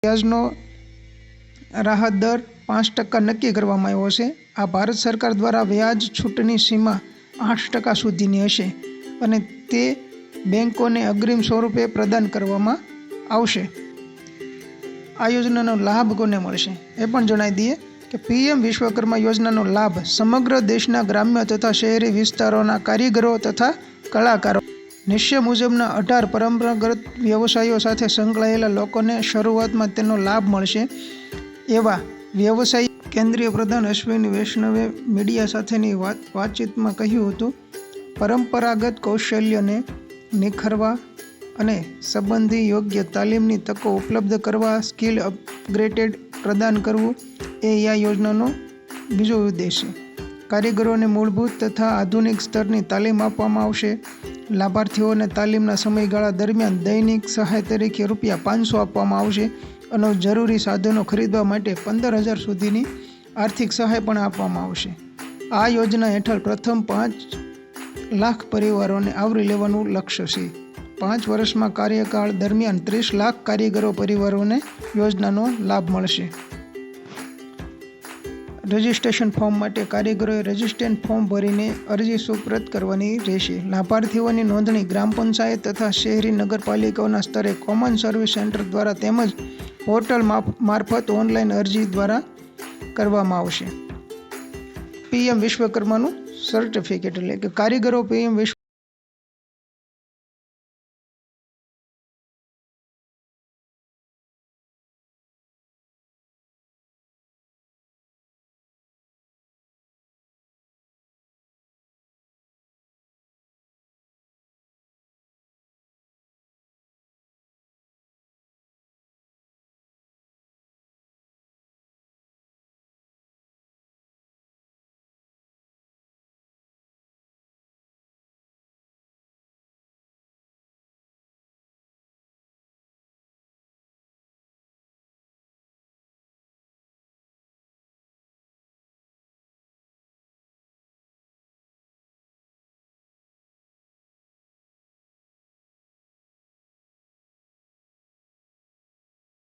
વ્યાજનો રાહત દર 5% નક્કી કરવામાં આવ્યો છે। આ ભારત સરકાર દ્વારા વ્યાજ છૂટની સીમા 8% સુધીની હશે અને તે બેંકોને અગ્રિમ સ્વરૂપે પ્રદાન કરવામાં આવશે। આ યોજનાનો લાભ કોને મળશે એ પણ જણાવી દઈએ કે પીએમ વિશ્વકર્મા યોજનાનો લાભ સમગ્ર દેશના ગ્રામ્ય તથા શહેરી વિસ્તારોના કારીગરો તથા કલાકારો નિશ્ચય મુજબના 18 પરંપરાગત વ્યવસાયો સાથે સંકળાયેલા લોકોને શરૂઆતમાં તેનો લાભ મળશે એવા વ્યવસાય કેન્દ્રીય પ્રધાન અશ્વિની વૈષ્ણવે મીડિયા સાથેની વાતચીતમાં કહ્યું હતું। પરંપરાગત કૌશલ્યને નિખરવા અને સંબંધી યોગ્ય તાલીમની તકો ઉપલબ્ધ કરવા, સ્કિલ અપગ્રેડેડ પ્રદાન કરવું એ આ યોજનાનો બીજો ઉદ્દેશ છે। કારીગરોને મૂળભૂત તથા આધુનિક સ્તરની તાલીમ આપવામાં આવશે। લાભાર્થીઓને તાલીમના સમયગાળા દરમિયાન દૈનિક સહાય તરીકે ₹500 આપવામાં આવશે અને જરૂરી સાધનો ખરીદવા માટે 15,000 સુધીની આર્થિક સહાય પણ આપવામાં આવશે। આ યોજના હેઠળ પ્રથમ 5 લાખ પરિવારોને આવરી લેવાનું લક્ષ્ય છે। 5 વર્ષમાં કાર્યકાળ દરમિયાન 30 લાખ કારીગરો પરિવારોને યોજનાનો લાભ મળશે। રજિસ્ટ્રેશન ફોર્મ માટે કારીગરોએ રજિસ્ટ્રેશન ફોર્મ ભરીને અરજી સુપ્રત કરવાની રહેશે। લાભાર્થીઓની નોંધણી ગ્રામ પંચાયત તથા શહેરી નગરપાલિકાઓના સ્તરે કોમન સર્વિસ સેન્ટર દ્વારા તેમજ પોર્ટલ મારફત ઓનલાઈન અરજી દ્વારા કરવામાં આવશે। પીએમ વિશ્વકર્માનું સર્ટિફિકેટ એટલે કે કારીગરો પીએમ